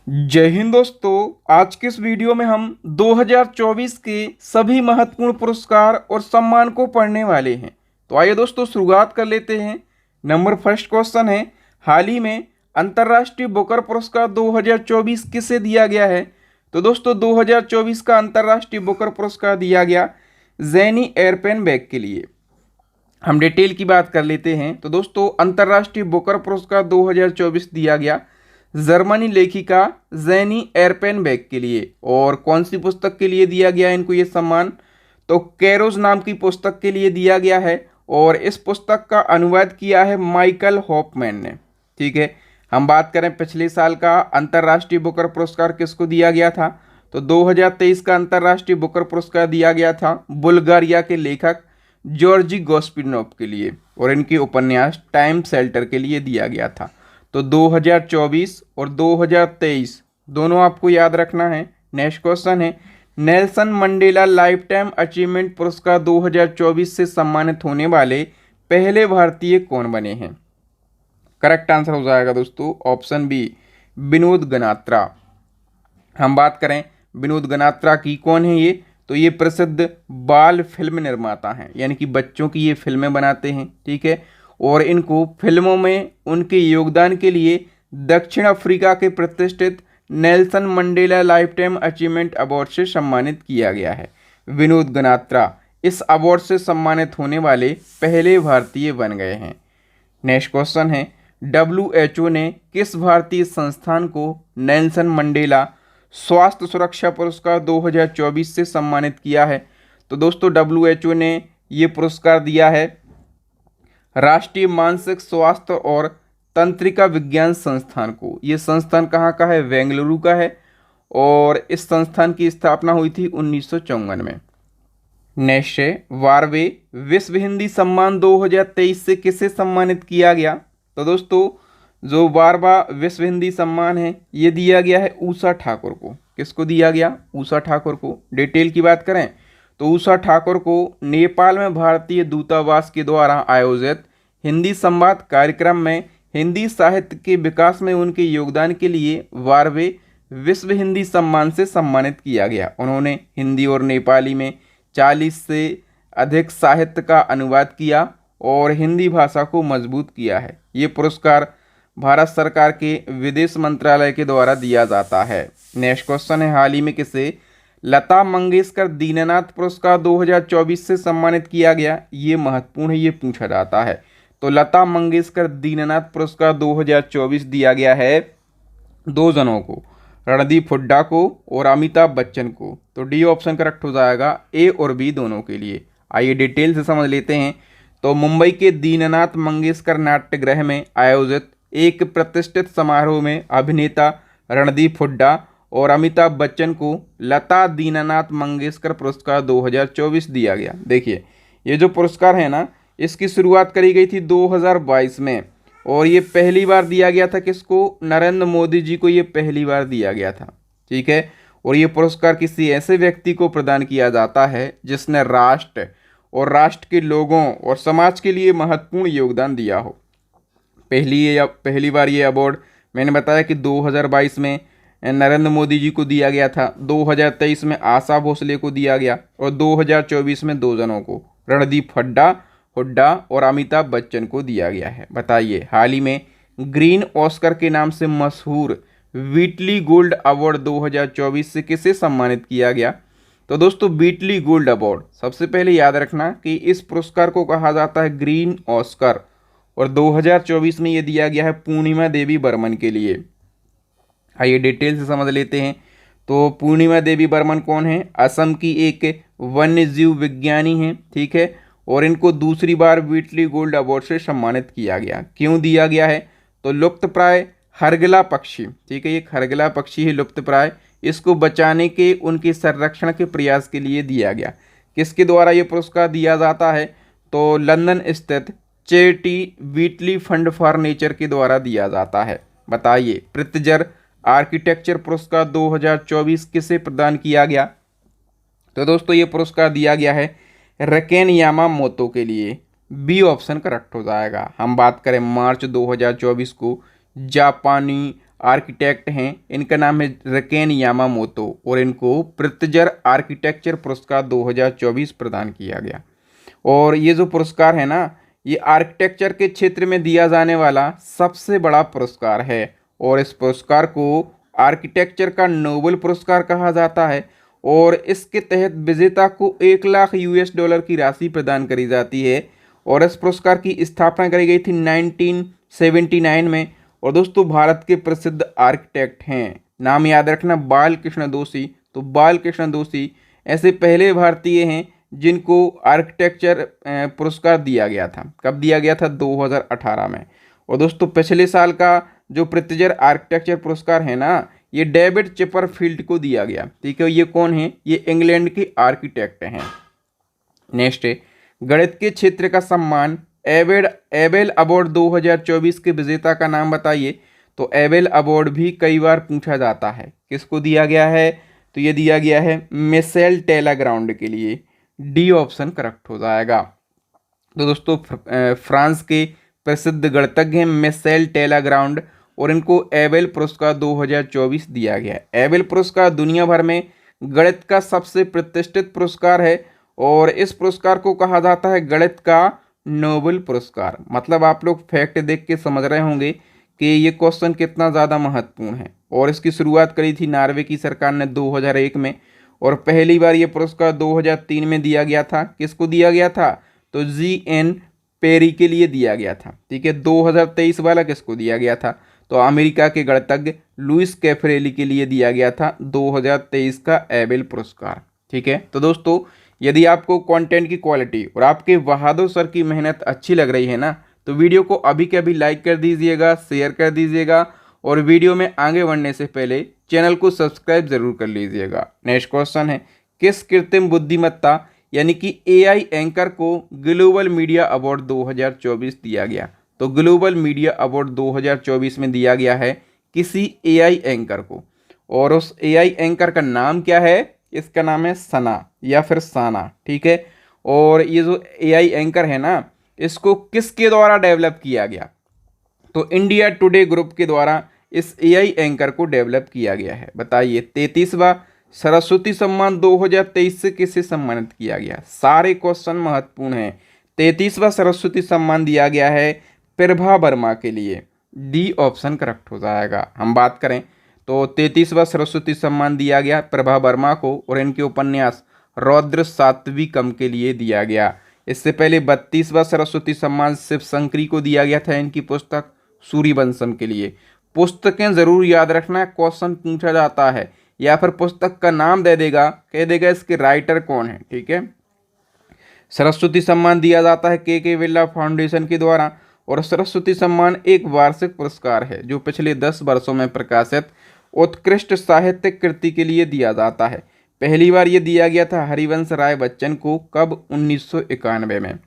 जय हिंद दोस्तों। आज के इस वीडियो में हम 2024 के सभी महत्वपूर्ण पुरस्कार और सम्मान को पढ़ने वाले हैं। तो आइए दोस्तों शुरुआत कर लेते हैं। नंबर फर्स्ट क्वेश्चन है, हाल ही में अंतर्राष्ट्रीय बुकर पुरस्कार 2024 किसे दिया गया है? तो दोस्तों 2024 का अंतर्राष्ट्रीय बुकर पुरस्कार दिया गया ज़ेनी एयरपेनबेक के लिए। हम डिटेल की बात कर लेते हैं। तो दोस्तों अंतर्राष्ट्रीय बुकर पुरस्कार 2024 दिया गया जर्मनी लेखिका ज़ेनी एयरपेनबेक के लिए। और कौन सी पुस्तक के लिए दिया गया इनको ये सम्मान? तो कैरोज नाम की पुस्तक के लिए दिया गया है और इस पुस्तक का अनुवाद किया है माइकल हॉफमैन ने। ठीक है, हम बात करें पिछले साल का अंतर्राष्ट्रीय बुकर पुरस्कार किसको दिया गया था? तो 2023 का अंतर्राष्ट्रीय बुकर पुरस्कार दिया गया था बुल्गारिया के लेखक जॉर्जी गोस्पिनोव के लिए और इनके उपन्यास टाइम शेल्टर के लिए दिया गया था। तो 2024 और 2023 दोनों आपको याद रखना है। नेक्स्ट क्वेश्चन है, Nelson Mandela life time achievement पुरस्कार 2024 से सम्मानित होने वाले पहले भारतीय कौन बने हैं? करेक्ट आंसर हो जाएगा दोस्तों ऑप्शन बी, विनोद गनात्रा। हम बात करें विनोद गनात्रा की, कौन है ये? तो ये प्रसिद्ध बाल फिल्म निर्माता हैं, यानी कि बच्चों की ये फिल्में बनाते हैं। ठीक है, और इनको फिल्मों में उनके योगदान के लिए दक्षिण अफ्रीका के प्रतिष्ठित Nelson Mandela life time achievement award से सम्मानित किया गया है। विनोद गनात्रा इस अवार्ड से सम्मानित होने वाले पहले भारतीय बन गए हैं। नेक्स्ट क्वेश्चन है, WHO ने किस भारतीय संस्थान को नेल्सन मंडेला स्वास्थ्य सुरक्षा पुरस्कार 2024 से सम्मानित किया है? तो दोस्तों WHO ने ये पुरस्कार दिया है राष्ट्रीय मानसिक स्वास्थ्य और तंत्रिका विज्ञान संस्थान को। ये संस्थान कहाँ का है? बेंगलुरु का है और इस संस्थान की स्थापना हुई थी 1954 में। नेक्स्ट है, 12वें विश्व हिंदी सम्मान 2023 से किसे सम्मानित किया गया? तो दोस्तों जो 12वां विश्व हिंदी सम्मान है ये दिया गया है ऊषा ठाकुर को। किसको दिया गया? ऊषा ठाकुर को। डिटेल की बात करें तो ऊषा ठाकुर को नेपाल में भारतीय दूतावास के द्वारा आयोजित हिंदी संवाद कार्यक्रम में हिंदी साहित्य के विकास में उनके योगदान के लिए 12वें विश्व हिंदी सम्मान से सम्मानित किया गया। उन्होंने हिंदी और नेपाली में 40 से अधिक साहित्य का अनुवाद किया और हिंदी भाषा को मजबूत किया है। ये पुरस्कार भारत सरकार के विदेश मंत्रालय के द्वारा दिया जाता है। नेक्स्ट क्वेश्चन है, हाल ही में किसे लता मंगेशकर दीननाथ पुरस्कार 2024 से सम्मानित किया गया? ये महत्वपूर्ण है, ये पूछा जाता है। तो लता मंगेशकर दीननाथ पुरस्कार 2024 दिया गया है दो जनों को, रणदीप हुड्डा को और अमिताभ बच्चन को। तो डी ऑप्शन करेक्ट हो जाएगा, ए और बी दोनों के लिए। आइए डिटेल से समझ लेते हैं। तो मुंबई के दीननाथ मंगेशकर नाट्यगृह में आयोजित एक प्रतिष्ठित समारोह में अभिनेता रणदीप हुड्डा और अमिताभ बच्चन को लता दीननाथ मंगेशकर पुरस्कार 2024 दिया गया। देखिए ये जो पुरस्कार है ना, इसकी शुरुआत करी गई थी 2022 में और ये पहली बार दिया गया था किसको? नरेंद्र मोदी जी को ये पहली बार दिया गया था। ठीक है, और ये पुरस्कार किसी ऐसे व्यक्ति को प्रदान किया जाता है जिसने राष्ट्र और राष्ट्र के लोगों और समाज के लिए महत्वपूर्ण योगदान दिया हो। पहली बार ये अवार्ड मैंने बताया कि 2022 में नरेंद्र मोदी जी को दिया गया था, 2023 में आशा भोसले को दिया गया और 2024 में दो जनों को, रणदीप हुड्डा और अमिताभ बच्चन को दिया गया है। बताइए हाल ही में ग्रीन ऑस्कर के नाम से मशहूर व्हीटली गोल्ड अवार्ड 2024 से किसे सम्मानित किया गया? तो दोस्तों व्हीटली गोल्ड अवार्ड, सबसे पहले याद रखना कि इस पुरस्कार को कहा जाता है ग्रीन ऑस्कर और 2024 में ये दिया गया है पूर्णिमा देवी बर्मन के लिए। आइए डिटेल से समझ लेते हैं। तो पूर्णिमा देवी बर्मन कौन है? असम की एक वन्य जीव विज्ञानी हैं। ठीक है, और इनको दूसरी बार व्हीटली गोल्ड अवार्ड से सम्मानित किया गया। क्यों दिया गया है? तो लुप्तप्राय हरगिला पक्षी, ठीक है, ये हरगिला पक्षी है लुप्तप्राय, इसको बचाने के उनके संरक्षण के प्रयास के लिए दिया गया। किसके द्वारा ये पुरस्कार दिया जाता है? तो लंदन स्थित चैरिटी व्हीटली फंड फॉर नेचर के द्वारा दिया जाता है। बताइए प्रित्जर आर्किटेक्चर पुरस्कार 2024 किसे प्रदान किया गया? तो दोस्तों ये पुरस्कार दिया गया है रकेन यामामोतो के लिए। बी ऑप्शन करेक्ट हो जाएगा। हम बात करें मार्च 2024 को जापानी आर्किटेक्ट हैं, इनका नाम है रकेन यामामोतो और इनको प्रित्जर आर्किटेक्चर पुरस्कार 2024 प्रदान किया गया। और ये जो पुरस्कार है ना, ये आर्किटेक्चर के क्षेत्र में दिया जाने वाला सबसे बड़ा पुरस्कार है और इस पुरस्कार को आर्किटेक्चर का नोबेल पुरस्कार कहा जाता है और इसके तहत विजेता को 1 लाख US डॉलर की राशि प्रदान करी जाती है और इस पुरस्कार की स्थापना करी गई थी 1979 में। और दोस्तों भारत के प्रसिद्ध आर्किटेक्ट हैं, नाम याद रखना, बालकृष्ण दोषी। तो बालकृष्ण दोषी ऐसे पहले भारतीय हैं जिनको आर्किटेक्चर पुरस्कार दिया गया था। कब दिया गया था? 2018 में। और दोस्तों पिछले साल का जो प्रित्जर आर्किटेक्चर पुरस्कार है ना, ये डेविड चिपरफील्ड को दिया गया। ठीक है, ये कौन है? ये इंग्लैंड के आर्किटेक्ट हैं। नेक्स्ट है गणित के क्षेत्र का सम्मान एबेल अवार्ड 2024 के विजेता का नाम बताइए। तो एबेल अवार्ड भी कई बार पूछा जाता है, किसको दिया गया है? तो ये दिया गया है मिशेल टेलाग्राउंड के लिए। डी ऑप्शन करेक्ट हो जाएगा। तो दोस्तों फ्रांस के प्रसिद्ध गणितज्ञ हैं मिशेल टेलाग्राउंड और इनको एबेल पुरस्कार 2024 दिया गया है। एबेल पुरस्कार दुनिया भर में गणित का सबसे प्रतिष्ठित पुरस्कार है और इस पुरस्कार को कहा जाता है गणित का नोबेल पुरस्कार। मतलब आप लोग फैक्ट देख के समझ रहे होंगे कि ये क्वेश्चन कितना ज़्यादा महत्वपूर्ण है। और इसकी शुरुआत करी थी नॉर्वे की सरकार ने 2001 में और पहली बार ये पुरस्कार 2003 में दिया गया था। किसको दिया गया था? तो GN पेरी के लिए दिया गया था। ठीक है, 2023 वाला किसको दिया गया था? तो अमेरिका के गणितज्ञ लुइस कैफरेली के लिए दिया गया था 2023 का एबेल पुरस्कार। ठीक है, तो दोस्तों यदि आपको कंटेंट की क्वालिटी और आपके बहादुर सर की मेहनत अच्छी लग रही है ना, तो वीडियो को अभी के अभी लाइक कर दीजिएगा, शेयर कर दीजिएगा और वीडियो में आगे बढ़ने से पहले चैनल को सब्सक्राइब जरूर कर लीजिएगा। नेक्स्ट क्वेश्चन है किस कृत्रिम बुद्धिमत्ता यानी कि AI एंकर को ग्लोबल मीडिया अवार्ड 2024 दिया गया? तो ग्लोबल मीडिया अवार्ड 2024 में दिया गया है किसी AI एंकर को और उस AI एंकर का नाम क्या है? इसका नाम है सना या फिर साना। ठीक है, और ये जो AI एंकर है ना, इसको किसके द्वारा डेवलप किया गया? तो इंडिया टुडे ग्रुप के द्वारा इस AI एंकर को डेवलप किया गया है। बताइए 33वां सरस्वती सम्मान 2023 से किसे सम्मानित किया गया? सारे क्वेश्चन महत्वपूर्ण हैं। 33वां सरस्वती सम्मान दिया गया है प्रभा वर्मा के लिए। डी ऑप्शन करेक्ट हो जाएगा। हम बात करें तो 33वां सरस्वती सम्मान दिया गया प्रभा वर्मा को और इनके उपन्यास रौद्र सात्विकम के लिए दिया गया। इससे पहले 32वां सरस्वती सम्मान शिव शंकरी को दिया गया था इनकी पुस्तक सूर्यवंशम के लिए। पुस्तकें जरूर याद रखना, क्वेश्चन पूछा जाता है या फिर पुस्तक का नाम दे देगा, कह देगा इसके राइटर कौन है। ठीक है, सरस्वती सम्मान दिया जाता है के बिरला फाउंडेशन के द्वारा और सरस्वती सम्मान एक वार्षिक पुरस्कार है जो पिछले 10 वर्षों में प्रकाशित उत्कृष्ट साहित्यिक कृति के लिए दिया जाता है। पहली बार ये दिया गया था हरिवंश राय बच्चन को। कब? 1991 में।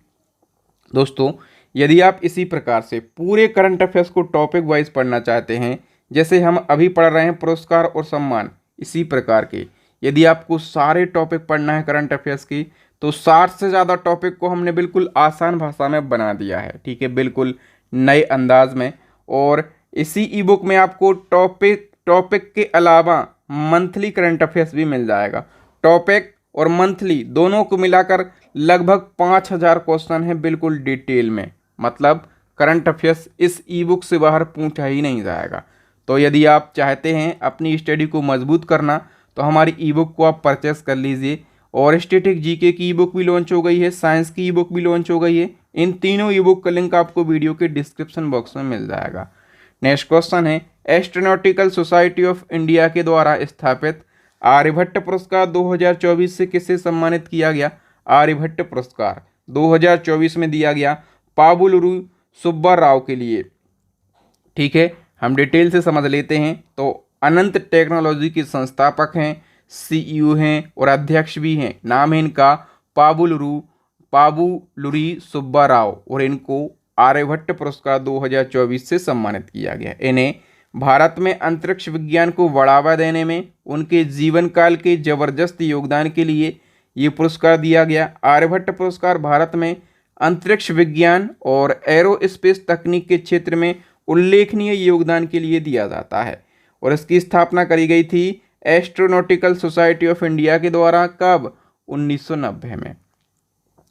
दोस्तों यदि आप इसी प्रकार से पूरे करंट अफेयर्स को टॉपिक वाइज पढ़ना चाहते हैं, जैसे हम अभी पढ़ रहे हैं पुरस्कार और सम्मान, इसी प्रकार के यदि आपको सारे टॉपिक पढ़ना है करंट अफेयर्स की, तो 60 से ज़्यादा टॉपिक को हमने बिल्कुल आसान भाषा में बना दिया है। ठीक है, बिल्कुल नए अंदाज में। और इसी ई बुक में आपको टॉपिक के अलावा मंथली करंट अफेयर्स भी मिल जाएगा। टॉपिक और मंथली दोनों को मिलाकर लगभग 5000 क्वेश्चन है बिल्कुल डिटेल में। मतलब करंट अफेयर्स इस ई बुक से बाहर पूछा ही नहीं जाएगा। तो यदि आप चाहते हैं अपनी स्टडी को मजबूत करना तो हमारी ई बुक को आप परचेस कर लीजिए। और स्टैटिक जीके की ई बुक भी लॉन्च हो गई है, साइंस की ई बुक भी लॉन्च हो गई है। इन तीनों ई बुक का लिंक आपको वीडियो के डिस्क्रिप्शन बॉक्स में मिल जाएगा। नेक्स्ट क्वेश्चन है एस्ट्रोनॉटिकल सोसाइटी ऑफ इंडिया के द्वारा स्थापित आर्यभट्ट पुरस्कार 2024 से किसे सम्मानित किया गया? आर्यभट्ट पुरस्कार 2024 में दिया गया पाबुलुरु सुब्बा राव के लिए। ठीक है, हम डिटेल से समझ लेते हैं। तो अनंत टेक्नोलॉजी के संस्थापक हैं, CEO हैं और अध्यक्ष भी हैं। नाम है इनका पाबुलुरी सुब्बा राव और इनको आर्यभट्ट पुरस्कार 2024 से सम्मानित किया गया। इन्हें भारत में अंतरिक्ष विज्ञान को बढ़ावा देने में उनके जीवन काल के जबरदस्त योगदान के लिए ये पुरस्कार दिया गया। आर्यभट्ट पुरस्कार भारत में अंतरिक्ष विज्ञान और एरोस्पेस तकनीक के क्षेत्र में उल्लेखनीय योगदान के लिए दिया जाता है। और इसकी स्थापना करी गई थी एस्ट्रोनॉटिकल सोसाइटी ऑफ इंडिया के द्वारा। कब? 1990 में।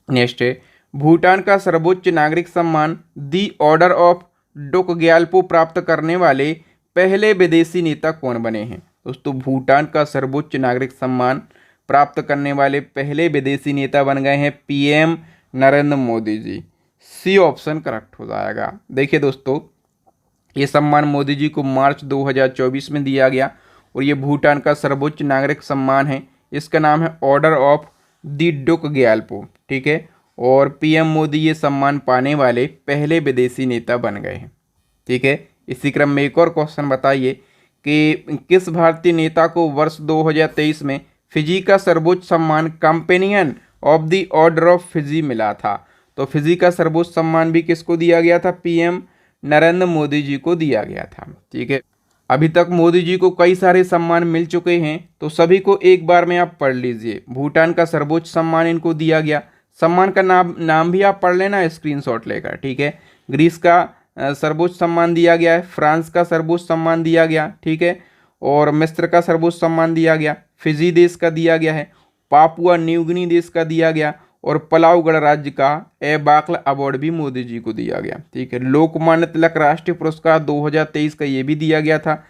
नेक्स्ट है, भूटान का सर्वोच्च नागरिक सम्मान दी ऑर्डर ऑफ डोक ग्याल्पो प्राप्त करने वाले पहले विदेशी नेता कौन बने हैं? दोस्तों, भूटान का सर्वोच्च नागरिक सम्मान प्राप्त करने वाले पहले विदेशी नेता बन गए हैं PM Narendra Modi ji. C option correct हो जाएगा। देखिए दोस्तों, ये सम्मान मोदी जी को मार्च 2024 में दिया गया और ये भूटान का सर्वोच्च नागरिक सम्मान है। इसका नाम है ऑर्डर ऑफ दी डोक ग्याल्पो। ठीक है, और पीएम मोदी ये सम्मान पाने वाले पहले विदेशी नेता बन गए हैं। ठीक है, इसी क्रम में एक और क्वेश्चन बताइए कि किस भारतीय नेता को वर्ष 2023 में फिजी का सर्वोच्च सम्मान companion of the order of Fiji मिला था? तो फिजी का सर्वोच्च सम्मान भी किसको दिया गया था? पीएम नरेंद्र मोदी जी को दिया गया था। ठीक है, अभी तक मोदी जी को कई सारे सम्मान मिल चुके हैं, तो सभी को एक बार में आप पढ़ लीजिए। भूटान का सर्वोच्च सम्मान इनको दिया गया, सम्मान का नाम भी आप पढ़ लेना स्क्रीनशॉट लेकर। ठीक है, ग्रीस का सर्वोच्च सम्मान दिया गया है, फ्रांस का सर्वोच्च सम्मान दिया गया, ठीक है, और मिस्र का सर्वोच्च सम्मान दिया गया, फिजी देश का दिया गया है, पापुआ न्यू गिनी देश का दिया गया, और पलाऊ गणराज्य का एबाकल अवार्ड भी मोदी जी को दिया गया। ठीक है, लोकमान्य तिलक राष्ट्रीय पुरस्कार 2023 का ये भी दिया गया था।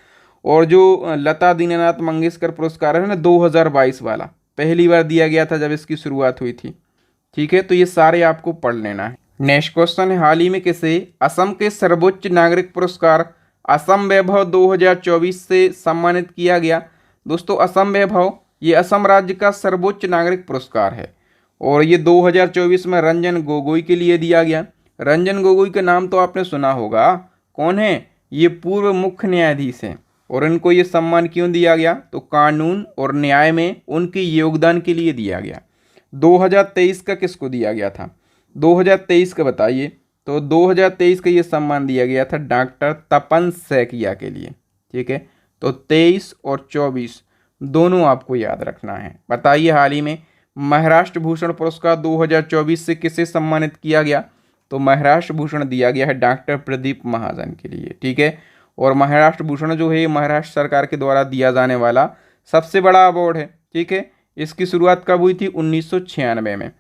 और जो लता दीनानाथ मंगेशकर पुरस्कार है ना 2022 वाला, पहली बार दिया गया था जब इसकी शुरुआत हुई थी। ठीक है, तो ये सारे आपको पढ़ लेना है। नेक्स्ट क्वेश्चन है, हाल ही में किसे असम के सर्वोच्च नागरिक पुरस्कार असम वैभव 2024 से सम्मानित किया गया? दोस्तों, असम वैभव ये असम राज्य का सर्वोच्च नागरिक पुरस्कार है और ये 2024 में रंजन गोगोई के लिए दिया गया। रंजन गोगोई का नाम तो आपने सुना होगा, कौन है? ये पूर्व मुख्य न्यायाधीश हैं और इनको ये सम्मान क्यों दिया गया? तो कानून और न्याय में उनके योगदान के लिए दिया गया। 2023 का किसको दिया गया था? 2023 का बताइए। तो 2023 का ये सम्मान दिया गया था डॉक्टर तपन सैकिया के लिए। ठीक है, तो 23 और 24 दोनों आपको याद रखना है। बताइए, हाल ही में महाराष्ट्र भूषण पुरस्कार 2024 से किसे सम्मानित किया गया? तो महाराष्ट्र भूषण दिया गया है डॉक्टर प्रदीप महाजन के लिए। ठीक है, और महाराष्ट्र भूषण जो है महाराष्ट्र सरकार के द्वारा दिया जाने वाला सबसे बड़ा अवार्ड है। ठीक है, इसकी शुरुआत कब हुई थी? 1996 में,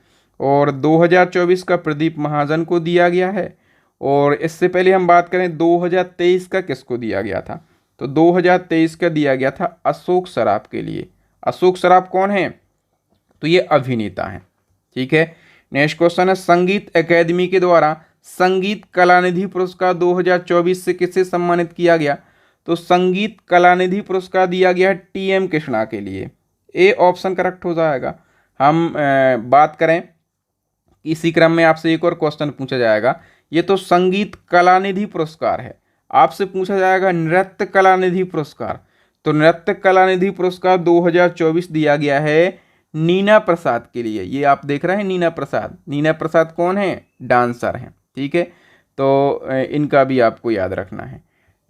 और 2024 का प्रदीप महाजन को दिया गया है। और इससे पहले हम बात करें 2023 का किसको दिया गया था? तो 2023 का दिया गया था अशोक सराफ के लिए। अशोक सराफ कौन है? तो ये अभिनेता हैं। ठीक है, नेक्स्ट क्वेश्चन है, संगीत अकादमी के द्वारा संगीत कलानिधि पुरस्कार 2024 से किसे सम्मानित किया गया? तो संगीत कलानिधि पुरस्कार दिया गया है टीएम कृष्णा के लिए। ए ऑप्शन करेक्ट हो जाएगा। हम बात करें, इसी क्रम में आपसे एक और क्वेश्चन पूछा जाएगा। ये तो संगीत कलानिधि पुरस्कार है, आपसे पूछा जाएगा नृत्य कलानिधि पुरस्कार। तो नृत्य कलानिधि पुरस्कार 2024 दिया गया है नीना प्रसाद के लिए। ये आप देख रहे हैं नीना प्रसाद। नीना प्रसाद कौन है? डांसर हैं। ठीक है, तो इनका भी आपको याद रखना है।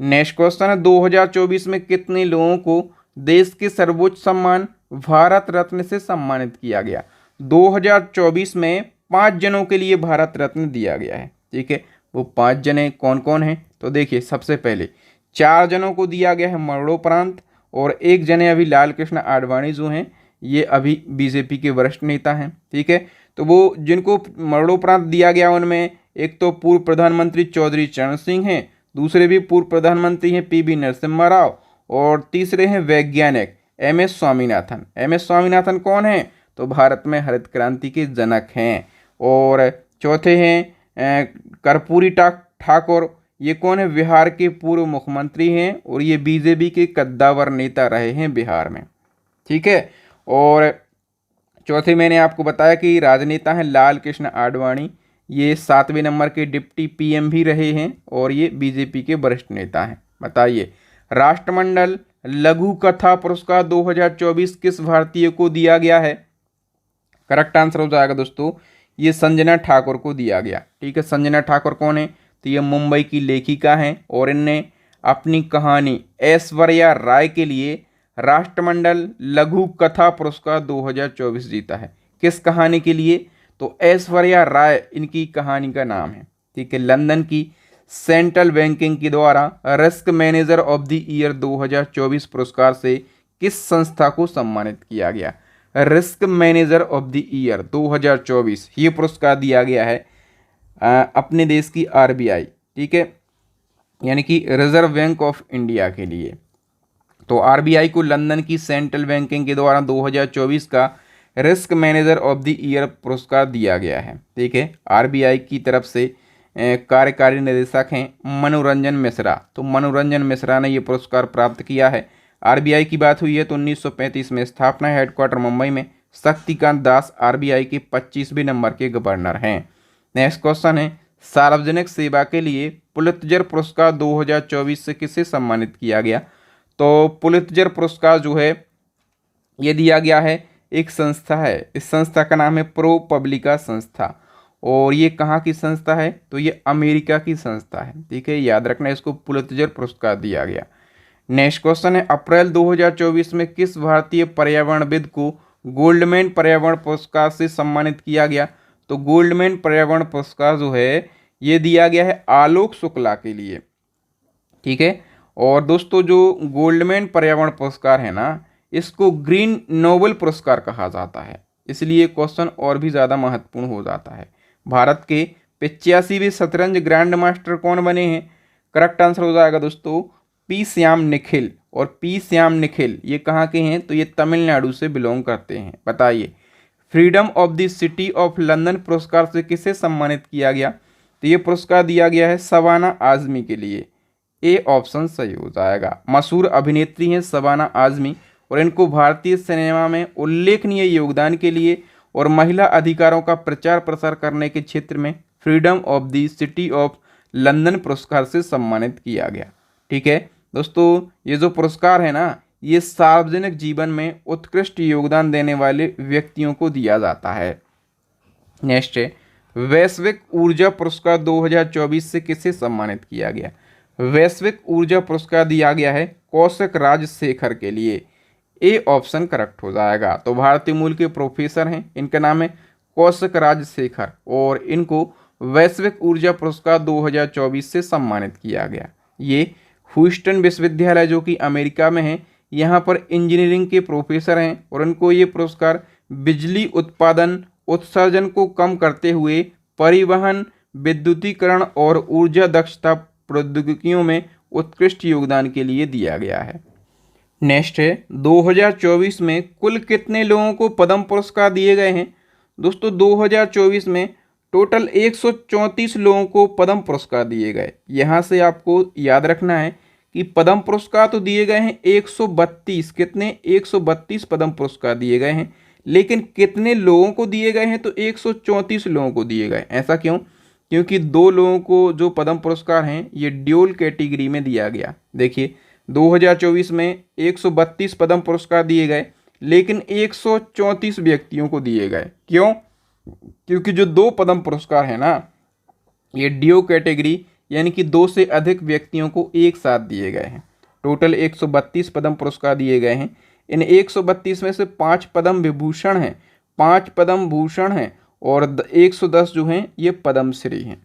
नेक्स्ट क्वेश्चन है, 2024 में कितने लोगों को देश के सर्वोच्च सम्मान भारत रत्न से सम्मानित किया गया? 2024 में 5 जनों के लिए भारत रत्न दिया गया है। ठीक है, वो 5 जने कौन कौन हैं? तो देखिए, सबसे पहले 4 जनों को दिया गया है मरणोपरांत, और 1 जने अभी लाल कृष्ण आडवाणी जो हैं ये अभी बीजेपी के वरिष्ठ नेता हैं। ठीक है, तो वो जिनको मरणोपरांत दिया गया उनमें एक तो पूर्व प्रधानमंत्री चौधरी चरण सिंह हैं, दूसरे भी पूर्व प्रधानमंत्री हैं पीवी नरसिम्हा राव, और तीसरे हैं वैज्ञानिक एमएस स्वामीनाथन। एमएस स्वामीनाथन कौन है? तो भारत में हरित क्रांति के जनक हैं। और चौथे हैं कर्पूरी ठाकुर। ये कौन है? बिहार के पूर्व मुख्यमंत्री हैं और ये बीजेपी के कद्दावर नेता रहे हैं बिहार में। ठीक है, और चौथे मैंने आपको बताया कि राजनेता हैं लाल कृष्ण आडवाणी। ये 7वें नंबर के डिप्टी पीएम भी रहे हैं और ये बीजेपी के वरिष्ठ नेता हैं। बताइए, राष्ट्रमंडल लघु कथा पुरस्कार 2024 किस भारतीय को दिया गया है? करेक्ट आंसर हो जाएगा दोस्तों, ये संजना ठाकुर को दिया गया। ठीक है, संजना ठाकुर कौन है? तो ये मुंबई की लेखिका हैं और इनने अपनी कहानी ऐश्वर्या राय के लिए राष्ट्रमंडल लघु कथा पुरस्कार 2024 जीता है। किस कहानी के लिए? तो ऐश्वर्या राय इनकी कहानी का नाम है। ठीक है, लंदन की सेंट्रल बैंकिंग के द्वारा risk manager of the year 2024 पुरस्कार से किस संस्था को सम्मानित किया गया? Risk manager of the year 2024 ये पुरस्कार दिया गया है अपने देश की आरबीआई, ठीक है, यानी कि रिजर्व बैंक ऑफ इंडिया के लिए। तो आरबीआई को लंदन की सेंट्रल बैंकिंग के द्वारा 2024 का risk manager of the year पुरस्कार दिया गया है, ठीक है। आरबीआई की तरफ से कार्यकारी निदेशक हैं मनोरंजन मिश्रा, तो मनोरंजन मिश्रा ने ये पुरस्कार प्राप्त किया है। आरबीआई की बात हुई है तो 1935 में स्थापना, हेडक्वार्टर मुंबई में। शक्तिकांत दास आरबीआई के 25वें नंबर के गवर्नर हैं। नेक्स्ट क्वेश्चन है, सार्वजनिक सेवा के लिए पुलित्जर पुरस्कार 2024 से किसे सम्मानित किया गया? तो पुलित्जर पुरस्कार जो है ये दिया गया है, एक संस्था है, इस संस्था का नाम है प्रो पब्लिका संस्था, और ये कहाँ की संस्था है? तो ये अमेरिका की संस्था है, ठीक है, याद रखना, इसको पुलित्जर पुरस्कार दिया गया। नेक्स्ट क्वेश्चन है, अप्रैल 2024 में किस भारतीय पर्यावरणविद को गोल्डमैन पर्यावरण पुरस्कार से सम्मानित किया गया? तो गोल्डमैन पर्यावरण पुरस्कार जो है ये दिया गया है आलोक शुक्ला के लिए, ठीक है। और दोस्तों जो गोल्डमैन पर्यावरण पुरस्कार है ना, इसको ग्रीन नोबेल पुरस्कार कहा जाता है, इसलिए क्वेश्चन और भी ज़्यादा महत्वपूर्ण हो जाता है। भारत के 85वें शतरंज ग्रैंड मास्टर कौन बने हैं? करेक्ट आंसर हो जाएगा दोस्तों पी श्याम निखिल। और पी श्याम निखिल ये कहाँ के हैं? तो ये तमिलनाडु से बिलोंग करते हैं। बताइए, freedom of the city of London पुरस्कार से किसे सम्मानित किया गया? तो ये पुरस्कार दिया गया है शबाना आजमी के लिए। ए ऑप्शन सही हो जाएगा। मशहूर अभिनेत्री हैं शबाना आजमी, और इनको भारतीय सिनेमा में उल्लेखनीय योगदान के लिए और महिला अधिकारों का प्रचार प्रसार करने के क्षेत्र में freedom of the city of London पुरस्कार से सम्मानित किया गया, ठीक है। दोस्तों ये जो पुरस्कार है ना, ये सार्वजनिक जीवन में उत्कृष्ट योगदान देने वाले व्यक्तियों को दिया जाता है। नेक्स्ट है, वैश्विक ऊर्जा पुरस्कार 2024 से किसे सम्मानित किया गया? वैश्विक ऊर्जा पुरस्कार दिया गया है कौशिक राजशेखर के लिए। ए ऑप्शन करेक्ट हो जाएगा। तो भारतीय मूल के प्रोफेसर हैं, इनका नाम है कौशिक राजशेखर, और इनको वैश्विक ऊर्जा पुरस्कार 2024 से सम्मानित किया गया। ये ह्यूस्टन विश्वविद्यालय जो कि अमेरिका में है, यहाँ पर इंजीनियरिंग के प्रोफेसर हैं, और इनको ये पुरस्कार बिजली उत्पादन उत्सर्जन को कम करते हुए परिवहन, विद्युतीकरण और ऊर्जा दक्षता प्रौद्योगिकियों में उत्कृष्ट योगदान के लिए दिया गया है। नेक्स्ट है, 2024 में कुल कितने लोगों को पद्म पुरस्कार दिए गए हैं? दोस्तों 2024 में टोटल 134 लोगों को पद्म पुरस्कार दिए गए। यहाँ से आपको याद रखना है कि पद्म पुरस्कार तो दिए गए हैं 132, कितने? 132 पद्म पुरस्कार दिए गए हैं, लेकिन कितने लोगों को दिए गए हैं? तो 134 लोगों को दिए गए। ऐसा क्यों? क्योंकि 2 लोगों को जो पद्म पुरस्कार हैं ये ड्यूल कैटेगरी में दिया गया। देखिए 2024 में 132 पद्म पुरस्कार दिए गए, लेकिन 134 व्यक्तियों को दिए गए। क्यों? क्योंकि जो 2 पद्म पुरस्कार है ना, ये ड्यू कैटेगरी यानी कि 2 से अधिक व्यक्तियों को एक साथ दिए गए हैं। टोटल 132 पद्म पुरस्कार दिए गए हैं। इन 132 में से 5 पद्म विभूषण हैं, 5 पद्म भूषण हैं, और 110 जो हैं ये पद्मश्री हैं,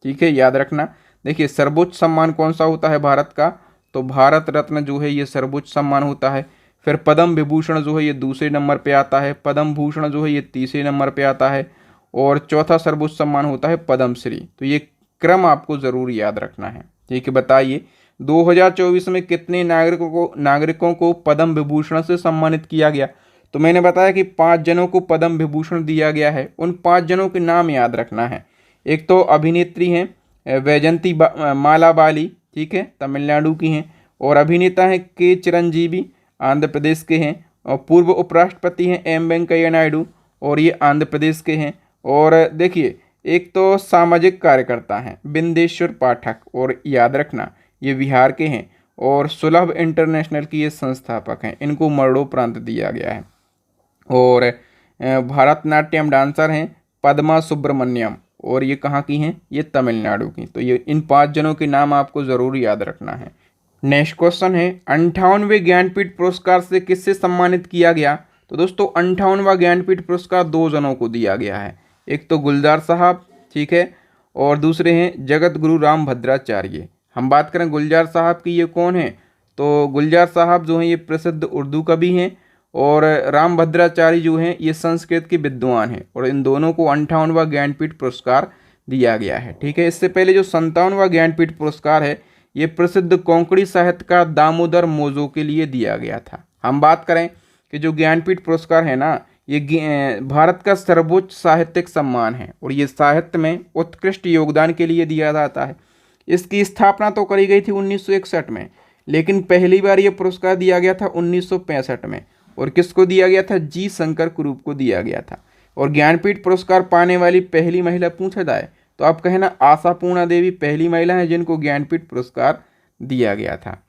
ठीक है, याद रखना। देखिए सर्वोच्च सम्मान कौन सा होता है भारत का? तो भारत रत्न जो है ये सर्वोच्च सम्मान होता है। फिर पद्म विभूषण जो है ये दूसरे नंबर पे आता है, पद्म भूषण जो है ये तीसरे नंबर पे आता है, और चौथा सर्वोच्च सम्मान होता है पद्मश्री। तो ये क्रम आपको ज़रूर याद रखना है, ठीक है। बताइए 2024 में कितने नागरिकों को पद्म विभूषण से सम्मानित किया गया? तो मैंने बताया कि 5 जनों को पद्म विभूषण दिया गया है। उन 5 जनों के नाम याद रखना है। एक तो अभिनेत्री हैं वैजयंती माला बाली, ठीक है, तमिलनाडु की हैं, और अभिनेता हैं के चिरंजीवी, आंध्र प्रदेश के हैं, और पूर्व उपराष्ट्रपति हैं एम वेंकैया नायडू, और ये आंध्र प्रदेश के हैं। और देखिए एक तो सामाजिक कार्यकर्ता हैं बिंदेश्वर पाठक, और याद रखना ये बिहार के हैं, और सुलभ इंटरनेशनल की ये संस्थापक हैं, इनको मरणोपरांत दिया गया है। और भारतनाट्यम डांसर हैं पद्मा सुब्रमण्यम, और ये कहाँ की हैं? ये तमिलनाडु की। तो ये इन 5 जनों के नाम आपको ज़रूर याद रखना है। नेक्स्ट क्वेश्चन है, 58वें ज्ञानपीठ पुरस्कार से किससे सम्मानित किया गया? तो दोस्तों 58वां ज्ञानपीठ पुरस्कार 2 जनों को दिया गया है। एक तो गुलजार साहब, ठीक है, और दूसरे हैं जगत गुरु राम भद्राचार्य। हम बात करें गुलजार साहब की, ये कौन है, तो गुलजार साहब जो हैं ये प्रसिद्ध उर्दू कवि हैं और राम भद्राचार्य जो हैं ये संस्कृत के विद्वान हैं और इन दोनों को 58वां ज्ञानपीठ पुरस्कार दिया गया है। ठीक है, इससे पहले जो 57वां ज्ञानपीठ पुरस्कार है ये प्रसिद्ध कोंकणी साहित्यकार दामोदर मौजो के लिए दिया गया था। हम बात करें कि जो ज्ञानपीठ पुरस्कार है ना ये भारत का सर्वोच्च साहित्यिक सम्मान है और ये साहित्य में उत्कृष्ट योगदान के लिए दिया जाता है। इसकी स्थापना तो करी गई थी 1961 में, लेकिन पहली बार ये पुरस्कार दिया गया था 1965 में और किसको दिया गया था, जी शंकर कुरूप को दिया गया था। और ज्ञानपीठ पुरस्कार पाने वाली पहली महिला पूछा जाए तो आप कहना आशापूर्णा देवी पहली महिला है जिनको ज्ञानपीठ पुरस्कार दिया गया था।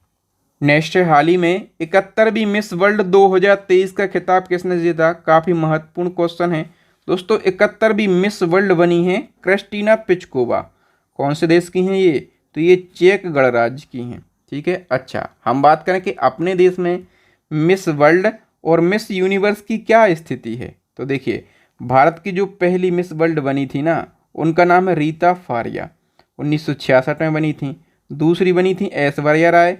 नेक्स्ट, हाल ही में 71वीं मिस वर्ल्ड 2023 का खिताब किसने जीता, काफ़ी महत्वपूर्ण क्वेश्चन है दोस्तों। 71वीं मिस वर्ल्ड बनी है क्रिस्टीना पिचकोवा। कौन से देश की हैं ये, तो ये चेक गणराज्य की हैं। ठीक है, अच्छा हम बात करें कि अपने देश में मिस वर्ल्ड और मिस यूनिवर्स की क्या स्थिति है, तो देखिए भारत की जो पहली मिस वर्ल्ड बनी थी ना उनका नाम है रीता फारिया, 1966 में बनी थी। दूसरी बनी थी ऐश्वर्या राय,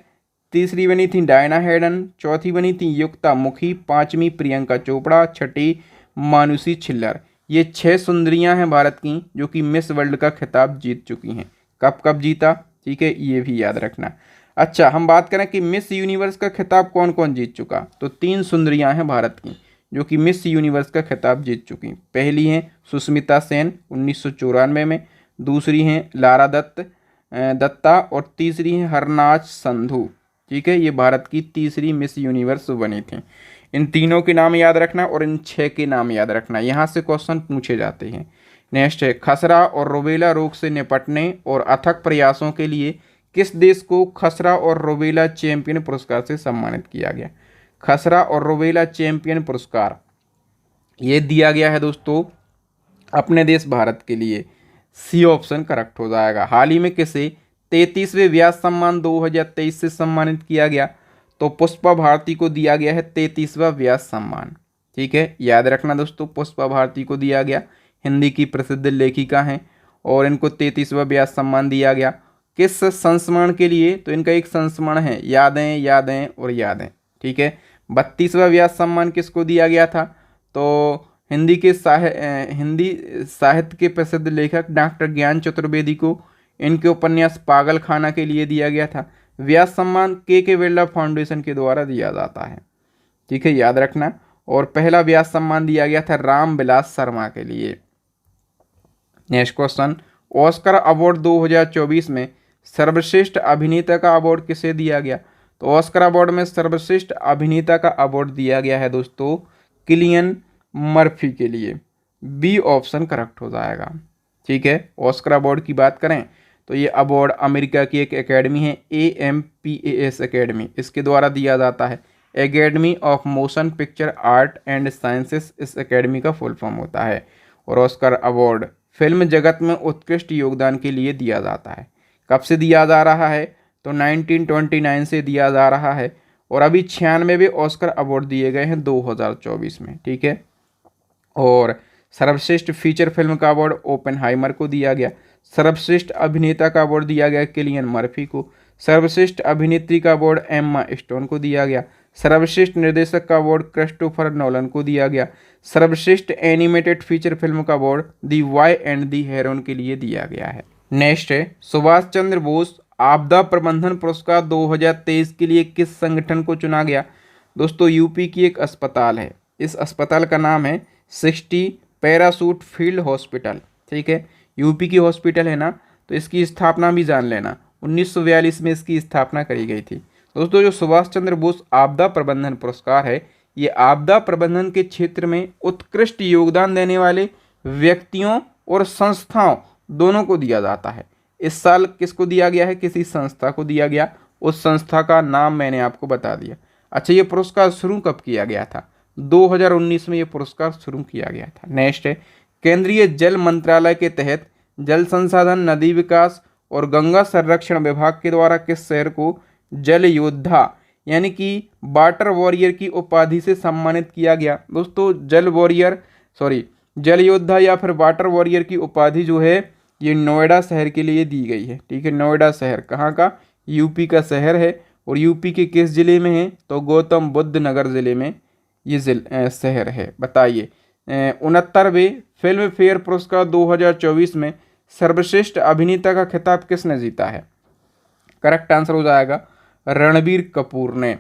तीसरी बनी थी डायना हेडन, चौथी बनी थी युक्ता मुखी, पांचवी प्रियंका चोपड़ा, छठी मानुषी छिल्लर। ये 6 सुंदरियां हैं भारत की जो कि मिस वर्ल्ड का खिताब जीत चुकी हैं। कब कब जीता, ठीक है, ये भी याद रखना। अच्छा हम बात करें कि मिस यूनिवर्स का खिताब कौन कौन जीत चुका, तो 3 सुंदरियां हैं भारत की जो कि मिस यूनिवर्स का खिताब जीत चुकी। पहली हैं सुष्मिता सेन 1994 में, दूसरी हैं लारा दत्ता और तीसरी हैं हरनाज संधू। ठीक है, ये भारत की तीसरी मिस यूनिवर्स बनी थी। इन तीनों के नाम याद रखना और इन 6 के नाम याद रखना, यहाँ से क्वेश्चन पूछे जाते हैं। नेक्स्ट है, खसरा और रूबेला रोग से निपटने और अथक प्रयासों के लिए किस देश को खसरा और रूबेला चैंपियन पुरस्कार से सम्मानित किया गया। खसरा और रूबेला चैंपियन पुरस्कार ये दिया गया है दोस्तों अपने देश भारत के लिए। सी ऑप्शन करेक्ट हो जाएगा। हाल ही में किसे 33वें व्यास सम्मान 2023 से सम्मानित किया गया, तो पुष्पा भारती को दिया गया है 33वां व्यास सम्मान। ठीक है, याद रखना दोस्तों, पुष्पा भारती को दिया गया, हिंदी की प्रसिद्ध लेखिका हैं और इनको 33वां व्यास सम्मान दिया गया। किस संस्मरण के लिए, तो इनका एक संस्मरण है यादें यादें और यादें। ठीक है, 32वां व्यास सम्मान किसको दिया गया था, तो हिंदी साहित्य के प्रसिद्ध लेखक डॉक्टर ज्ञान चतुर्वेदी को इनके उपन्यास पागल खाना के लिए दिया गया था। व्यास सम्मान के बिरला फाउंडेशन के द्वारा दिया जाता है। ठीक है, याद रखना। और पहला व्यास सम्मान दिया गया था राम विलास शर्मा के लिए। नेक्स्ट क्वेश्चन, ऑस्कर अवार्ड 2024 में सर्वश्रेष्ठ अभिनेता का अवार्ड किसे दिया गया, तो ऑस्कर अवार्ड में सर्वश्रेष्ठ अभिनेता का अवार्ड दिया गया है दोस्तों किलियन मर्फी के लिए। बी ऑप्शन करेक्ट हो जाएगा। ठीक है, ऑस्कर अवार्ड की बात करें तो ये अवार्ड अमेरिका की एक एकेडमी है AMPAS एकेडमी, इसके द्वारा दिया जाता है। Academy of motion picture art and sciences इस एकेडमी का फुल फॉर्म होता है। और ऑस्कर अवार्ड फिल्म जगत में उत्कृष्ट योगदान के लिए दिया जाता है। कब से दिया जा रहा है, तो 1929 से दिया जा रहा है और अभी 96वें ऑस्कर अवार्ड दिए गए हैं 2024 में। ठीक है, और सर्वश्रेष्ठ फीचर फिल्म का अवार्ड ओपेनहाइमर को दिया गया। सर्वश्रेष्ठ अभिनेता का अवार्ड दिया गया किलियन मर्फी को। सर्वश्रेष्ठ अभिनेत्री का अवार्ड एम्मा स्टोन को दिया गया। सर्वश्रेष्ठ निर्देशक का अवार्ड क्रिस्टोफर नोलन को दिया गया। सर्वश्रेष्ठ एनिमेटेड फीचर फिल्म का award the boy and the heron के लिए दिया गया है। नेक्स्ट है, सुभाष चंद्र बोस आपदा प्रबंधन पुरस्कार 2023 के लिए किस संगठन को चुना गया। दोस्तों यूपी की एक अस्पताल है, इस अस्पताल का नाम है 60 पैरासूट फील्ड हॉस्पिटल। ठीक है, यूपी की हॉस्पिटल है ना, तो इसकी स्थापना भी जान लेना, 1942 में इसकी स्थापना करी गई थी। दोस्तों जो सुभाष चंद्र बोस आपदा प्रबंधन पुरस्कार है ये आपदा प्रबंधन के क्षेत्र में उत्कृष्ट योगदान देने वाले व्यक्तियों और संस्थाओं दोनों को दिया जाता है। इस साल किसको दिया गया है, किसी संस्था को दिया गया, उस संस्था का नाम मैंने आपको बता दिया। अच्छा, ये पुरस्कार शुरू कब किया गया था, 2019 में ये पुरस्कार शुरू किया गया था। नेक्स्ट है, केंद्रीय जल मंत्रालय के तहत जल संसाधन, नदी विकास और गंगा संरक्षण विभाग के द्वारा किस शहर को जल योद्धा यानी कि वाटर वॉरियर की उपाधि से सम्मानित किया गया। दोस्तों जल योद्धा या फिर वाटर वॉरियर की उपाधि जो है ये नोएडा शहर के लिए दी गई है। ठीक है, नोएडा शहर कहाँ का? यूपी का शहर है। और यूपी के किस जिले में है? तो गौतम बुद्ध नगर जिले में ये शहर है। बताइए 69वें फिल्म फेयर पुरस्कार 2024 में सर्वश्रेष्ठ अभिनेता का खिताब किसने जीता है? करेक्ट आंसर हो जाएगा रणबीर कपूर ने।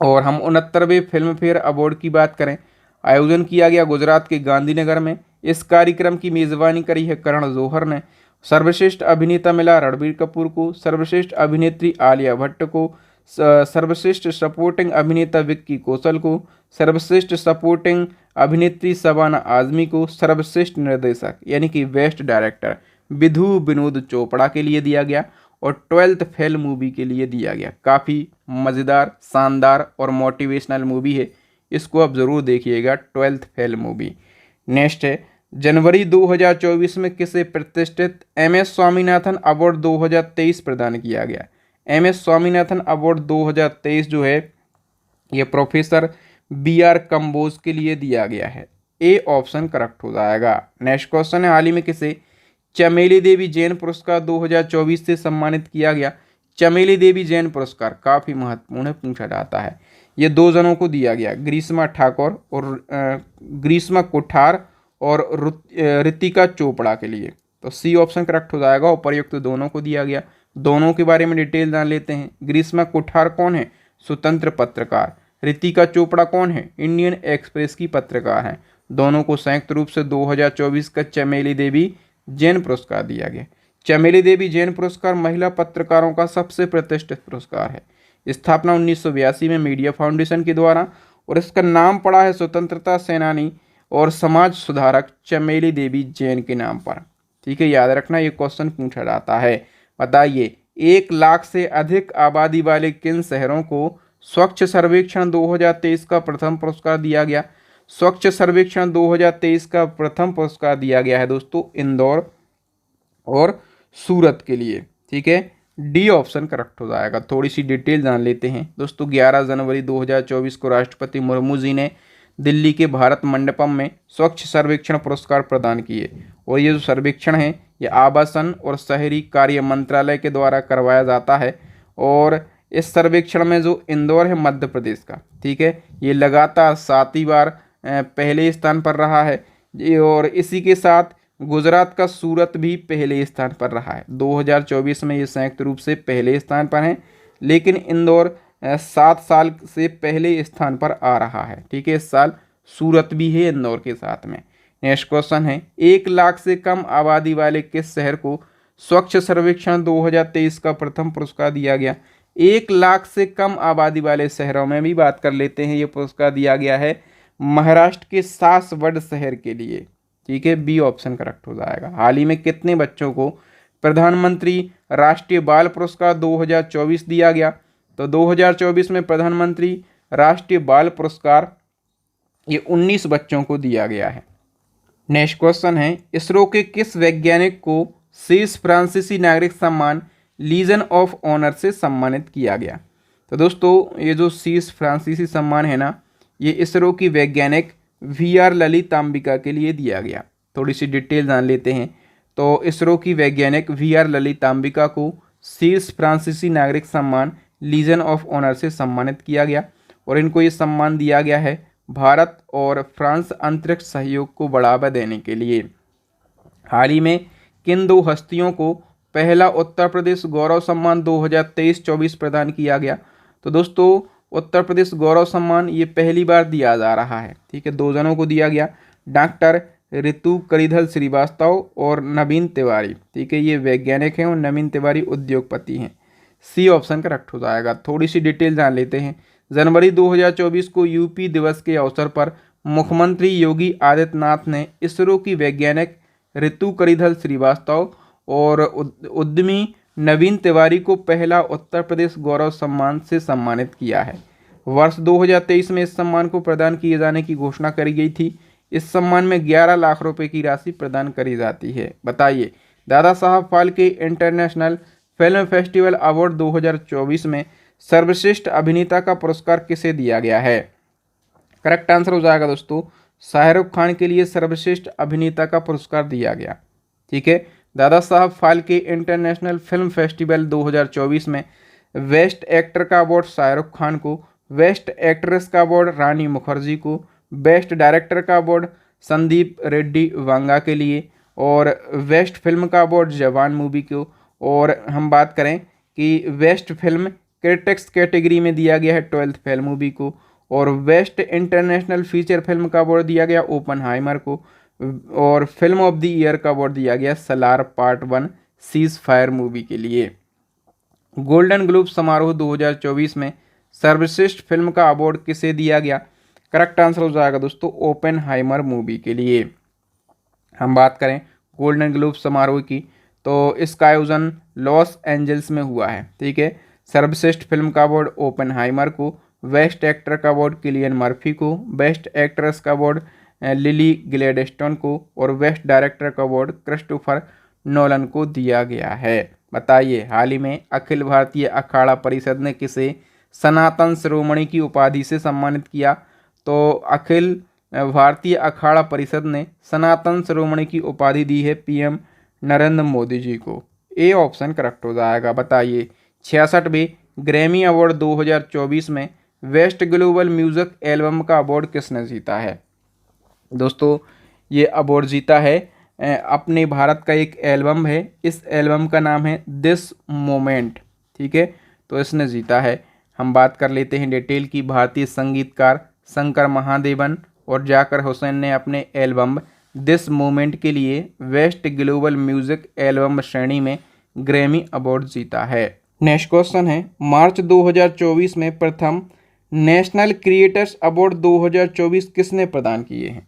और हम 69वें फिल्म फेयर अवार्ड की बात करें, आयोजन किया गया गुजरात के गांधीनगर में। इस कार्यक्रम की मेजबानी करी है करण जौहर ने। सर्वश्रेष्ठ अभिनेता मिला रणबीर कपूर को, सर्वश्रेष्ठ अभिनेत्री आलिया भट्ट को, सर्वश्रेष्ठ सपोर्टिंग अभिनेता विक्की कौशल को, सर्वश्रेष्ठ सपोर्टिंग अभिनेत्री शबाना आजमी को, सर्वश्रेष्ठ निर्देशक यानी कि बेस्ट डायरेक्टर विधु विनोद चोपड़ा के लिए दिया गया और 12th फेल मूवी के लिए दिया गया। काफ़ी मज़ेदार, शानदार और मोटिवेशनल मूवी है, इसको आप ज़रूर देखिएगा 12th फेल मूवी। नेक्स्ट है जनवरी 2024 में किसे प्रतिष्ठित MS स्वामीनाथन अवार्ड 2023 प्रदान किया गया? MS स्वामीनाथन अवार्ड 2023 जो है ये प्रोफेसर BR कंबोज के लिए दिया गया है। ए ऑप्शन करेक्ट हो जाएगा। नेक्स्ट क्वेश्चन है हाल ही में किसे चमेली देवी जैन पुरस्कार 2024 से सम्मानित किया गया? चमेली देवी जैन पुरस्कार काफ़ी महत्वपूर्ण है, पूछा जाता है। ये 2 जनों को दिया गया, ग्रीष्मा ठाकुर और ग्रीष्मा कुठार और ऋतिका चोपड़ा के लिए। तो सी ऑप्शन करेक्ट हो जाएगा। उपर्युक्त दोनों को दिया गया। दोनों के बारे में डिटेल जान लेते हैं। ग्रीष्मा कुठार कौन है? स्वतंत्र पत्रकार। ऋतिका चोपड़ा कौन है? इंडियन एक्सप्रेस की पत्रकार हैं। दोनों को संयुक्त रूप से 2024 का चमेली देवी जैन पुरस्कार दिया गया। चमेली देवी जैन पुरस्कार महिला पत्रकारों का सबसे प्रतिष्ठित पुरस्कार है। स्थापना 1982 में मीडिया फाउंडेशन के द्वारा और इसका नाम पड़ा है स्वतंत्रता सेनानी और समाज सुधारक चमेली देवी जैन के नाम पर। ठीक है, याद रखना ये क्वेश्चन पूछा जाता है। बताइए 1 लाख से अधिक आबादी वाले किन शहरों को स्वच्छ सर्वेक्षण 2023 का प्रथम पुरस्कार दिया गया? स्वच्छ सर्वेक्षण 2023 का प्रथम पुरस्कार दिया गया है दोस्तों इंदौर और सूरत के लिए। ठीक है, डी ऑप्शन करेक्ट हो जाएगा। थोड़ी सी डिटेल जान लेते हैं दोस्तों। 11 जनवरी 2024 को राष्ट्रपति मुर्मू जी ने दिल्ली के भारत मंडपम में स्वच्छ सर्वेक्षण पुरस्कार प्रदान किए। और ये जो सर्वेक्षण है ये आवासन और शहरी कार्य मंत्रालय के द्वारा करवाया जाता है। और इस सर्वेक्षण में जो इंदौर है मध्य प्रदेश का, ठीक है, ये लगातार 7वीं बार पहले स्थान पर रहा है। और इसी के साथ गुजरात का सूरत भी पहले स्थान पर रहा है। 2024 में ये संयुक्त रूप से पहले स्थान पर हैं, लेकिन इंदौर 7 साल से पहले स्थान पर आ रहा है। ठीक है, इस साल सूरत भी है इंदौर के साथ में। नेक्स्ट क्वेश्चन है 1 लाख से कम आबादी वाले किस शहर को स्वच्छ सर्वेक्षण 2023 का प्रथम पुरस्कार दिया गया? 1 लाख से कम आबादी वाले शहरों में भी बात कर लेते हैं। ये पुरस्कार दिया गया है महाराष्ट्र के सासवड शहर के लिए। ठीक है, बी ऑप्शन करेक्ट हो जाएगा। हाल ही में कितने बच्चों को प्रधानमंत्री राष्ट्रीय बाल पुरस्कार 2024 दिया गया? तो 2024 में प्रधानमंत्री राष्ट्रीय बाल पुरस्कार ये 19 बच्चों को दिया गया है। नेक्स्ट क्वेश्चन है इसरो के किस वैज्ञानिक को शेष फ्रांसीसी नागरिक सम्मान लीजन ऑफ ऑनर से सम्मानित किया गया? तो दोस्तों ये जो शेष फ्रांसीसी सम्मान है ना, ये इसरो की वैज्ञानिक VR ललितांबिका के लिए दिया गया। थोड़ी सी डिटेल जान लेते हैं। तो इसरो की वैज्ञानिक VR ललितांबिका को शेष फ्रांसीसी नागरिक सम्मान लीजन ऑफ ऑनर से सम्मानित किया गया। और इनको ये सम्मान दिया गया है भारत और फ्रांस अंतरिक्ष सहयोग को बढ़ावा देने के लिए। हाल ही में किन 2 हस्तियों को पहला उत्तर प्रदेश गौरव सम्मान 2023-24 प्रदान किया गया? तो दोस्तों उत्तर प्रदेश गौरव सम्मान ये पहली बार दिया जा रहा है। ठीक है, 2 जनों को दिया गया, डॉक्टर ऋतु करिधल श्रीवास्तव और नवीन तिवारी। ठीक है, ये वैज्ञानिक हैं और नवीन तिवारी उद्योगपति हैं। सी ऑप्शन करेक्ट हो जाएगा। थोड़ी सी डिटेल जान लेते हैं। जनवरी 2024 को यूपी दिवस के अवसर पर मुख्यमंत्री योगी आदित्यनाथ ने इसरो की वैज्ञानिक ऋतु करिधल श्रीवास्तव और उद्यमी नवीन तिवारी को पहला उत्तर प्रदेश गौरव सम्मान से सम्मानित किया है। वर्ष 2023 में इस सम्मान को प्रदान किए जाने की घोषणा करी गई थी। इस सम्मान में 11 लाख रुपए की राशि प्रदान करी जाती है। बताइए Dada Saheb Phalke international film festival award 2024 में सर्वश्रेष्ठ अभिनेता का पुरस्कार किसे दिया गया है? करेक्ट आंसर हो जाएगा दोस्तों शाहरुख खान के लिए सर्वश्रेष्ठ अभिनेता का पुरस्कार दिया गया। ठीक है, Dada Saheb Phalke international film festival 2024 में बेस्ट एक्टर का अवार्ड शाहरुख खान को, बेस्ट एक्ट्रेस का अवार्ड रानी मुखर्जी को, बेस्ट डायरेक्टर का अवार्ड संदीप रेड्डी वांगा के लिए, और बेस्ट फिल्म का अवार्ड जवान मूवी को। और हम बात करें कि बेस्ट फिल्म क्रिटिक्स कैटेगरी में दिया गया है 12th फेल मूवी को, और बेस्ट इंटरनेशनल फीचर फिल्म का अवार्ड दिया गया ओपनहाइमर को, और फिल्म ऑफ द ईयर का अवार्ड दिया गया Salaar part 1 cease fire movie के लिए। गोल्डन ग्लोब समारोह 2024 में सर्वश्रेष्ठ फिल्म का अवार्ड किसे दिया गया? करेक्ट आंसर हो जाएगा दोस्तों ओपनहाइमर मूवी के लिए। हम बात करें गोल्डन ग्लोब समारोह की, तो इसका आयोजन लॉस एंजल्स में हुआ है। ठीक है, सर्वश्रेष्ठ फिल्म का अवार्ड ओपनहाइमर को, बेस्ट एक्टर का अवार्ड किलियन मर्फी को, बेस्ट एक्ट्रेस का अवार्ड लिली ग्लैडस्टोन को, और बेस्ट डायरेक्टर का अवार्ड क्रिस्टोफर नोलन को दिया गया है। बताइए, हाल ही में अखिल भारतीय अखाड़ा परिषद ने किसे सनातन शिरोमणि की उपाधि से सम्मानित किया? तो अखिल भारतीय अखाड़ा परिषद ने सनातन शिरोमणि की उपाधि दी है पीएम नरेंद्र मोदी जी को। ए ऑप्शन करेक्ट हो जाएगा। बताइए, 66वें ग्रैमी अवार्ड 2024 में बेस्ट ग्लोबल म्यूजिक एल्बम का अवार्ड किसने जीता है? दोस्तों, ये अवार्ड जीता है अपने भारत का एक एल्बम है, इस एल्बम का नाम है दिस मोमेंट। ठीक है, तो इसने जीता है। हम बात कर लेते हैं डिटेल की। भारतीय संगीतकार शंकर महादेवन और जाकिर हुसैन ने अपने एल्बम दिस मोमेंट के लिए बेस्ट ग्लोबल म्यूजिक एल्बम श्रेणी में ग्रैमी अवार्ड जीता है। नेक्स्ट क्वेश्चन है, मार्च 2024 में प्रथम नेशनल क्रिएटर्स अवार्ड 2024 किसने प्रदान किए हैं?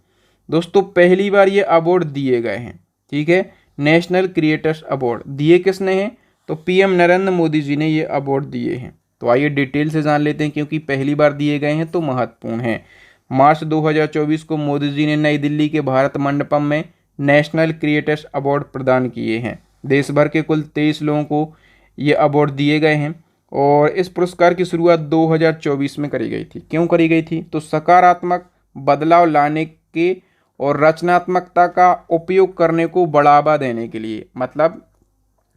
दोस्तों, पहली बार ये अवार्ड दिए गए हैं। ठीक है, नेशनल क्रिएटर्स अवार्ड दिए किसने हैं? तो पीएम नरेंद्र मोदी जी ने ये अवार्ड दिए हैं। तो आइए डिटेल से जान लेते हैं, क्योंकि पहली बार दिए गए हैं तो महत्वपूर्ण है। मार्च 2024 को मोदी जी ने नई दिल्ली के भारत मंडपम में नेशनल क्रिएटर्स अवार्ड प्रदान किए हैं। देश भर के कुल 23 लोगों को ये अवार्ड दिए गए हैं, और इस पुरस्कार की शुरुआत 2024 में करी गई थी। क्यों करी गई थी? तो सकारात्मक बदलाव लाने के और रचनात्मकता का उपयोग करने को बढ़ावा देने के लिए। मतलब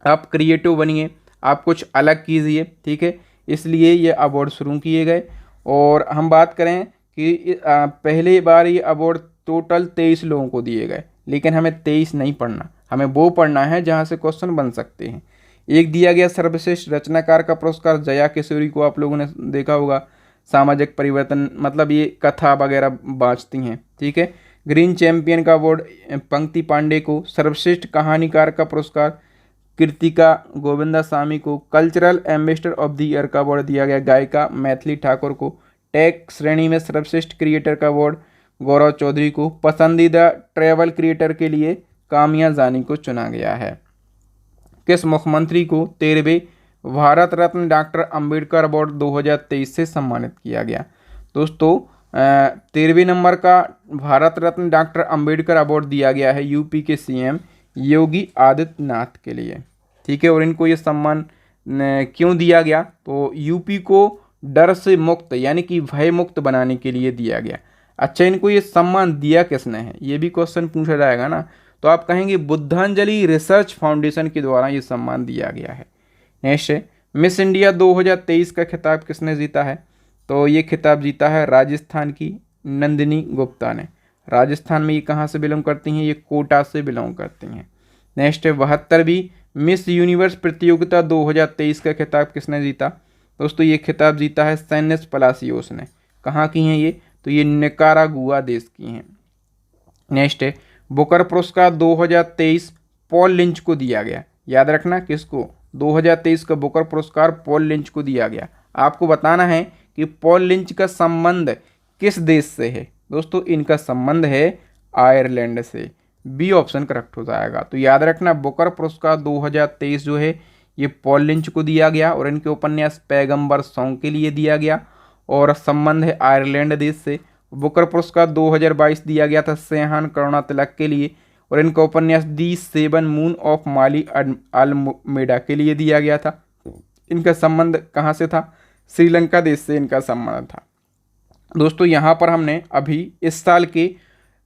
आप क्रिएटिव बनिए, आप कुछ अलग कीजिए। ठीक है, इसलिए ये अवार्ड शुरू किए गए। और हम बात करें कि पहले बार ये अवार्ड टोटल 23 लोगों को दिए गए, लेकिन हमें 23 नहीं पढ़ना, हमें वो पढ़ना है जहाँ से क्वेश्चन बन सकते हैं। एक दिया गया सर्वश्रेष्ठ रचनाकार का पुरस्कार जया किशोरी को, आप लोगों ने देखा होगा, सामाजिक परिवर्तन, मतलब ये कथा वगैरह बाँचती हैं। ठीक है, ग्रीन चैंपियन का अवार्ड पंक्ति पांडे को, सर्वश्रेष्ठ कहानीकार का पुरस्कार कृतिका गोविंदास्वामी को, cultural ambassador of the year का अवार्ड दिया गया गायिका मैथिली ठाकुर को, टेक श्रेणी में सर्वश्रेष्ठ क्रिएटर का अवार्ड गौरव चौधरी को, पसंदीदा ट्रैवल क्रिएटर के लिए कामिया जानी को चुना गया है। किस मुख्यमंत्री को 13वें भारत रत्न डॉक्टर अंबेडकर अवार्ड 2023 से सम्मानित किया गया? दोस्तों, 13वें नंबर का भारत रत्न डॉक्टर अंबेडकर अवार्ड दिया गया है यूपी के सीएम योगी आदित्यनाथ के लिए। ठीक है, और इनको ये सम्मान क्यों दिया गया? तो यूपी को डर से मुक्त यानी कि भय मुक्त बनाने के लिए दिया गया। अच्छा, इनको ये सम्मान दिया किसने है? ये भी क्वेश्चन पूछा जाएगा ना, तो आप कहेंगे बुद्धांजलि रिसर्च फाउंडेशन के द्वारा ये सम्मान दिया गया है। नेक्स्ट है, मिस इंडिया 2023 का खिताब किसने जीता है? तो ये खिताब जीता है राजस्थान की नंदिनी गुप्ता ने। राजस्थान में ये कहाँ से बिलोंग करती हैं? ये कोटा से बिलोंग करती हैं। नेक्स्ट है, 72वीं मिस यूनिवर्स प्रतियोगिता 2023 का खिताब किसने जीता? दोस्तों, ये खिताब जीता है सैनिस पलासियोस ने। कहाँ की हैं ये? तो ये निकारागुआ देश की हैं। नेक्स्ट है, बुकर पुरस्कार 2023 पॉल लिंच को दिया गया। याद रखना, किसको? 2023 का बुकर पुरस्कार पॉल लिंच को दिया गया। आपको बताना है कि पॉल लिंच का संबंध किस देश से है? दोस्तों, इनका संबंध है आयरलैंड से। बी ऑप्शन करेक्ट हो जाएगा। तो याद रखना, बुकर पुरस्कार 2023 जो है ये पॉल लिंच को दिया गया, और इनके उपन्यास पैगंबर सॉन्ग के लिए दिया गया, और संबंध है आयरलैंड देश से। बुकर पुरस्कार 2022 दिया गया था सेहान करुणा तिलक के लिए, और इनका उपन्यास दी 7 मून ऑफ माली अल्मेडा के लिए दिया गया था। इनका संबंध कहाँ से था? श्रीलंका देश से इनका संबंध था। दोस्तों, यहाँ पर हमने अभी इस साल के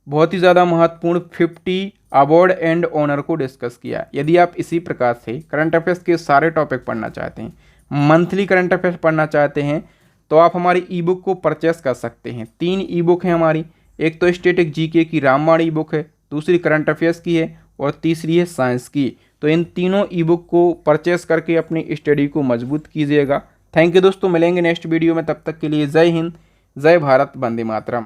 बहुत ही ज़्यादा महत्वपूर्ण 50 अवार्ड एंड ऑनर को डिस्कस किया। यदि आप इसी प्रकार से करंट अफेयर्स के सारे टॉपिक पढ़ना चाहते हैं, मंथली करंट अफेयर्स पढ़ना चाहते हैं, तो आप हमारी ई बुक को परचेस कर सकते हैं। 3 ई बुक हैं हमारी, एक तो स्टैटिक जीके की रामबाण ई बुक है, दूसरी करंट अफेयर्स की है और तीसरी है साइंस की। तो इन तीनों ई बुक को परचेस करके अपनी स्टडी को मजबूत कीजिएगा। थैंक यू दोस्तों, मिलेंगे नेक्स्ट वीडियो में, तब तक के लिए जय हिंद, जय भारत, वंदे मातरम।